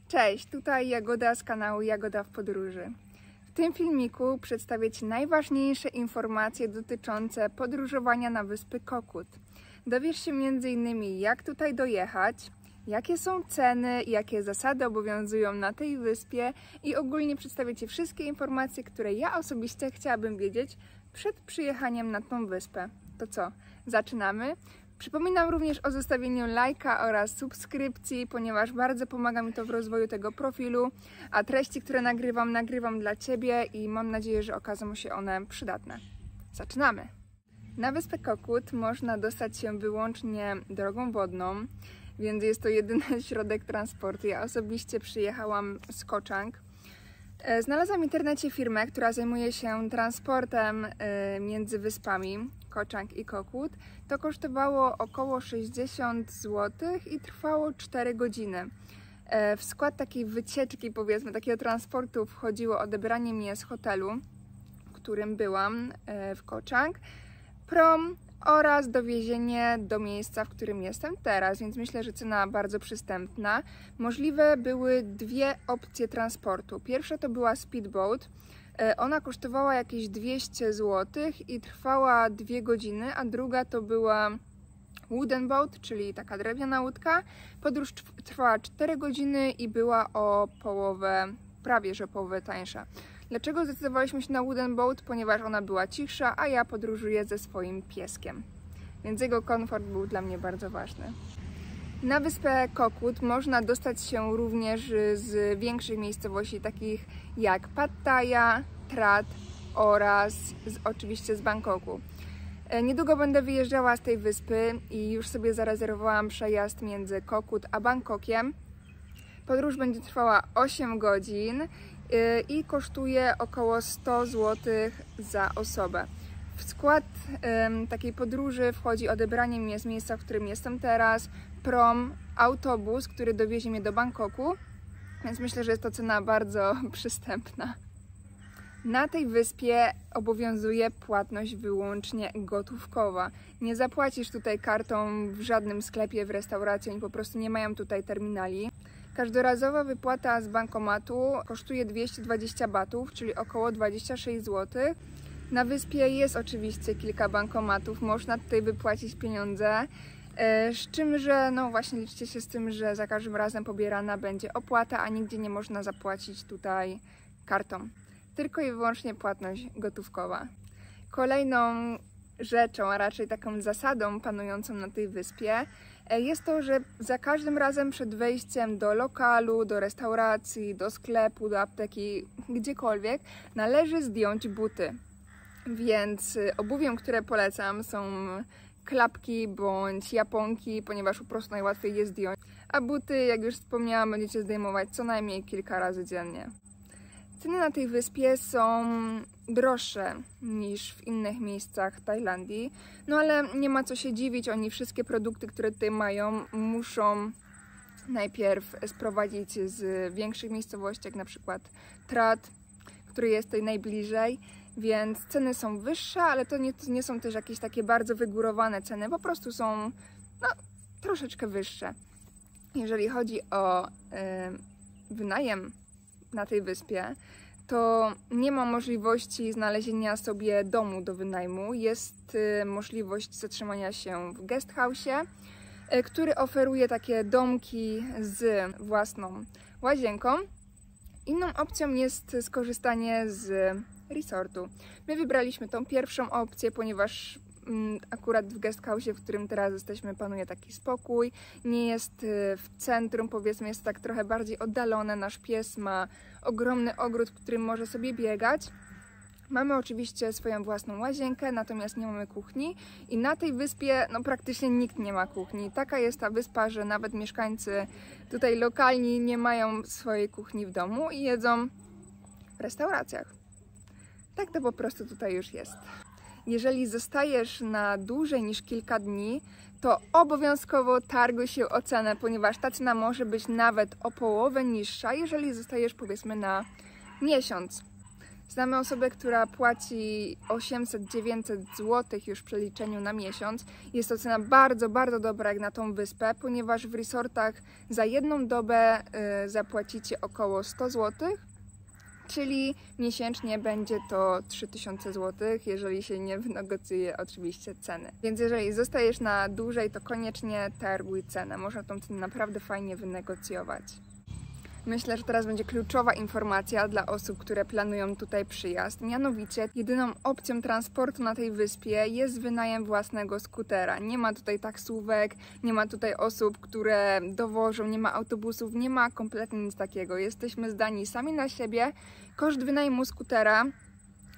Cześć, tutaj Jagoda z kanału Jagoda w Podróży. W tym filmiku przedstawię Ci najważniejsze informacje dotyczące podróżowania na wyspy Kokut. Dowiesz się m.in. jak tutaj dojechać, jakie są ceny, jakie zasady obowiązują na tej wyspie i ogólnie przedstawię Ci wszystkie informacje, które ja osobiście chciałabym wiedzieć przed przyjechaniem na tą wyspę. To co, zaczynamy? Przypominam również o zostawieniu lajka oraz subskrypcji, ponieważ bardzo pomaga mi to w rozwoju tego profilu, a treści, które nagrywam dla Ciebie i mam nadzieję, że okażą się one przydatne. Zaczynamy! Na wyspę Kokut można dostać się wyłącznie drogą wodną, więc jest to jedyny środek transportu. Ja osobiście przyjechałam z Koh Chang. Znalazłam w internecie firmę, która zajmuje się transportem między wyspami Koh Chang i Kokut. To kosztowało około 60 zł i trwało 4 godziny. W skład takiej wycieczki, powiedzmy, takiego transportu wchodziło odebranie mnie z hotelu, w którym byłam w Koh Chang, prom oraz dowiezienie do miejsca, w którym jestem teraz, więc myślę, że cena bardzo przystępna. Możliwe były dwie opcje transportu. Pierwsza to była speedboat. Ona kosztowała jakieś 200 zł i trwała 2 godziny, a druga to była wooden boat, czyli taka drewniana łódka. Podróż trwała 4 godziny i była o połowę, prawie że połowę tańsza. Dlaczego zdecydowaliśmy się na wooden boat? Ponieważ ona była cichsza, a ja podróżuję ze swoim pieskiem, więc jego komfort był dla mnie bardzo ważny. Na wyspę Kokut można dostać się również z większych miejscowości, takich jak Pattaya, Trat oraz oczywiście z Bangkoku. Niedługo będę wyjeżdżała z tej wyspy i już sobie zarezerwowałam przejazd między Kokut a Bangkokiem. Podróż będzie trwała 8 godzin i kosztuje około 100 zł za osobę. W skład takiej podróży wchodzi odebranie mnie z miejsca, w którym jestem teraz, prom, autobus, który dowiezie mnie do Bangkoku, więc myślę, że jest to cena bardzo przystępna. Na tej wyspie obowiązuje płatność wyłącznie gotówkowa. Nie zapłacisz tutaj kartą w żadnym sklepie, w restauracji, oni po prostu nie mają tutaj terminali. Każdorazowa wypłata z bankomatu kosztuje 220 batów, czyli około 26 zł. Na wyspie jest oczywiście kilka bankomatów, można tutaj wypłacić pieniądze, z czym, że no właśnie liczcie się z tym, że za każdym razem pobierana będzie opłata, a nigdzie nie można zapłacić tutaj kartą. Tylko i wyłącznie płatność gotówkowa. Kolejną rzeczą, a raczej taką zasadą panującą na tej wyspie jest to, że za każdym razem przed wejściem do lokalu, do restauracji, do sklepu, do apteki, gdziekolwiek należy zdjąć buty. Więc obuwiem, które polecam, są klapki bądź japonki, ponieważ po prostu najłatwiej je zdjąć. A buty, jak już wspomniałam, będziecie zdejmować co najmniej kilka razy dziennie. Ceny na tej wyspie są droższe niż w innych miejscach Tajlandii, no ale nie ma co się dziwić, oni wszystkie produkty, które tutaj mają, muszą najpierw sprowadzić z większych miejscowości, jak na przykład Trat, który jest tutaj najbliżej, więc ceny są wyższe, ale to nie są też jakieś takie bardzo wygórowane ceny, po prostu są no, troszeczkę wyższe. Jeżeli chodzi o wynajem na tej wyspie, to nie ma możliwości znalezienia sobie domu do wynajmu. Jest możliwość zatrzymania się w guest house'ie, który oferuje takie domki z własną łazienką. Inną opcją jest skorzystanie z resortu. My wybraliśmy tą pierwszą opcję, ponieważ akurat w guest house, w którym teraz jesteśmy, panuje taki spokój. Nie jest w centrum, powiedzmy, jest tak trochę bardziej oddalone. Nasz pies ma ogromny ogród, w którym może sobie biegać. Mamy oczywiście swoją własną łazienkę, natomiast nie mamy kuchni i na tej wyspie no, praktycznie nikt nie ma kuchni. Taka jest ta wyspa, że nawet mieszkańcy tutaj lokalni nie mają swojej kuchni w domu i jedzą w restauracjach. Tak to po prostu tutaj już jest. Jeżeli zostajesz na dłużej niż kilka dni, to obowiązkowo targuj się o cenę, ponieważ ta cena może być nawet o połowę niższa, jeżeli zostajesz powiedzmy na miesiąc. Znamy osobę, która płaci 800-900 zł już w przeliczeniu na miesiąc. Jest to cena bardzo, bardzo dobra jak na tą wyspę, ponieważ w resortach za jedną dobę zapłacicie około 100 zł, czyli miesięcznie będzie to 3000 zł, jeżeli się nie wynegocjuje oczywiście ceny. Więc jeżeli zostajesz na dłużej, to koniecznie targuj cenę. Można tą cenę naprawdę fajnie wynegocjować. Myślę, że teraz będzie kluczowa informacja dla osób, które planują tutaj przyjazd. Mianowicie, jedyną opcją transportu na tej wyspie jest wynajem własnego skutera. Nie ma tutaj taksówek, nie ma tutaj osób, które dowożą, nie ma autobusów, nie ma kompletnie nic takiego. Jesteśmy zdani sami na siebie. Koszt wynajmu skutera,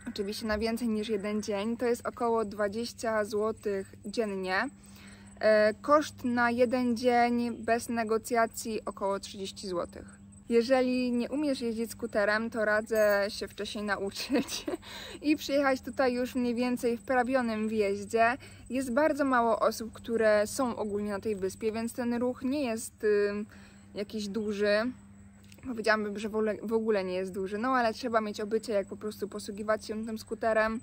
oczywiście na więcej niż jeden dzień, to jest około 20 zł dziennie. Koszt na jeden dzień bez negocjacji około 30 zł. Jeżeli nie umiesz jeździć skuterem, to radzę się wcześniej nauczyć i przyjechać tutaj już mniej więcej wprawionym w jeździe. Jest bardzo mało osób, które są ogólnie na tej wyspie, więc ten ruch nie jest jakiś duży. Powiedziałabym, że w ogóle nie jest duży, no ale trzeba mieć obycie, jak po prostu posługiwać się tym skuterem,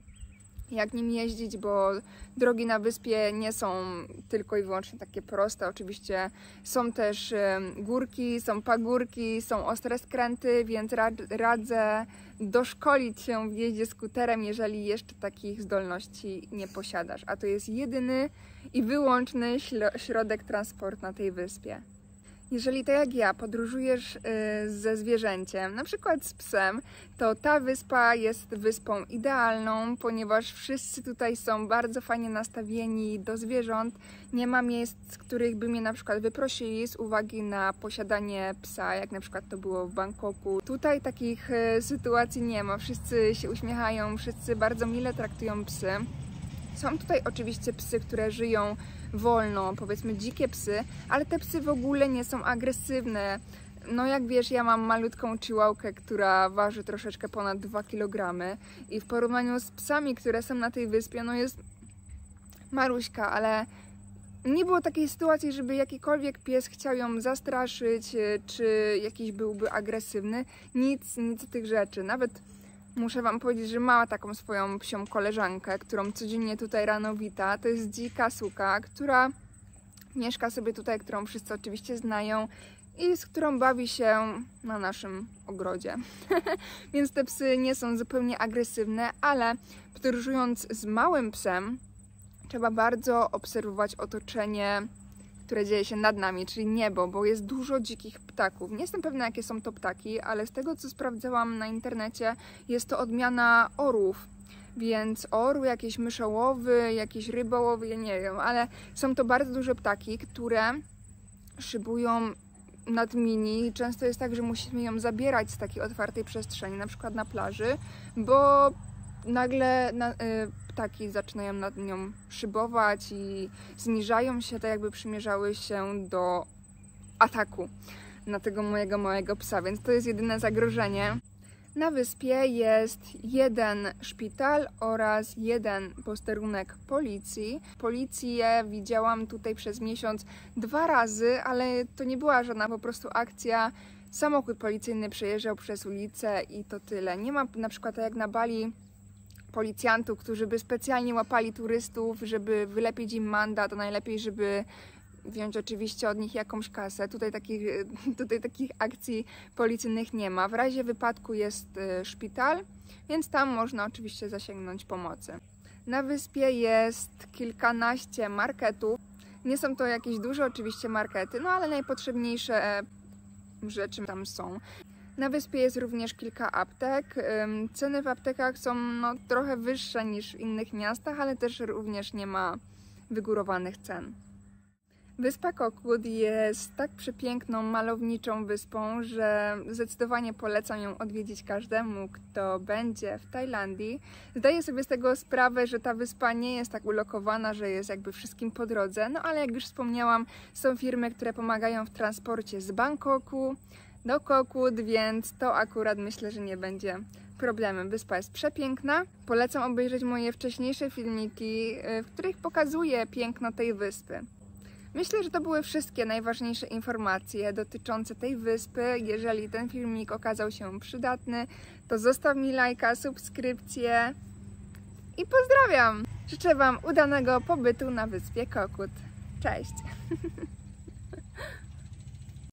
jak nim jeździć, bo drogi na wyspie nie są tylko i wyłącznie takie proste. Oczywiście są też górki, są pagórki, są ostre skręty, więc radzę doszkolić się w jeździe skuterem, jeżeli jeszcze takich zdolności nie posiadasz. A to jest jedyny i wyłączny środek transportu na tej wyspie. Jeżeli tak jak ja podróżujesz ze zwierzęciem, na przykład z psem, to ta wyspa jest wyspą idealną, ponieważ wszyscy tutaj są bardzo fajnie nastawieni do zwierząt. Nie ma miejsc, z których by mnie na przykład wyprosili z uwagi na posiadanie psa, jak na przykład to było w Bangkoku. Tutaj takich sytuacji nie ma, wszyscy się uśmiechają, wszyscy bardzo mile traktują psy. Są tutaj oczywiście psy, które żyją wolno, powiedzmy dzikie psy, ale te psy w ogóle nie są agresywne. No jak wiesz, ja mam malutką chihuahkę, która waży troszeczkę ponad 2 kg i w porównaniu z psami, które są na tej wyspie, no jest maluśka, ale nie było takiej sytuacji, żeby jakikolwiek pies chciał ją zastraszyć, czy jakiś byłby agresywny. Nic z tych rzeczy. Nawet muszę wam powiedzieć, że ma taką swoją psią koleżankę, którą codziennie tutaj rano wita. To jest dzika suka, która mieszka sobie tutaj, którą wszyscy oczywiście znają i z którą bawi się na naszym ogrodzie. Więc te psy nie są zupełnie agresywne, ale podróżując z małym psem, trzeba bardzo obserwować otoczenie, które dzieje się nad nami, czyli niebo, bo jest dużo dzikich ptaków. Nie jestem pewna, jakie są to ptaki, ale z tego, co sprawdzałam na internecie, jest to odmiana orłów. Więc orły, jakieś myszołowy, jakieś rybołowy, ja nie wiem, ale są to bardzo duże ptaki, które szybują nad mini. Często jest tak, że musimy ją zabierać z takiej otwartej przestrzeni, na przykład na plaży, bo nagle ptaki zaczynają nad nią szybować i zniżają się, tak jakby przymierzały się do ataku na tego mojego małego psa, więc to jest jedyne zagrożenie. Na wyspie jest jeden szpital oraz jeden posterunek policji. Policję widziałam tutaj przez miesiąc 2 razy, ale to nie była żadna po prostu akcja. Samochód policyjny przejeżdżał przez ulicę i to tyle. Nie ma na przykład tak jak na Bali policjantów, którzy by specjalnie łapali turystów, żeby wylepić im mandat, to najlepiej, żeby wziąć oczywiście od nich jakąś kasę. Tutaj takich akcji policyjnych nie ma. W razie wypadku jest szpital, więc tam można oczywiście zasięgnąć pomocy. Na wyspie jest kilkanaście marketów. Nie są to jakieś duże oczywiście markety, no ale najpotrzebniejsze rzeczy tam są. Na wyspie jest również kilka aptek. Ceny w aptekach są trochę wyższe niż w innych miastach, ale też również nie ma wygórowanych cen. Wyspa Kokood jest tak przepiękną, malowniczą wyspą, że zdecydowanie polecam ją odwiedzić każdemu, kto będzie w Tajlandii. Zdaję sobie z tego sprawę, że ta wyspa nie jest tak ulokowana, że jest jakby wszystkim po drodze, no ale jak już wspomniałam, są firmy, które pomagają w transporcie z Bangkoku do Kokood, więc to akurat myślę, że nie będzie problemem. Wyspa jest przepiękna. Polecam obejrzeć moje wcześniejsze filmiki, w których pokazuję piękno tej wyspy. Myślę, że to były wszystkie najważniejsze informacje dotyczące tej wyspy. Jeżeli ten filmik okazał się przydatny, to zostaw mi lajka, subskrypcję i pozdrawiam! Życzę Wam udanego pobytu na wyspie Kokut. Cześć!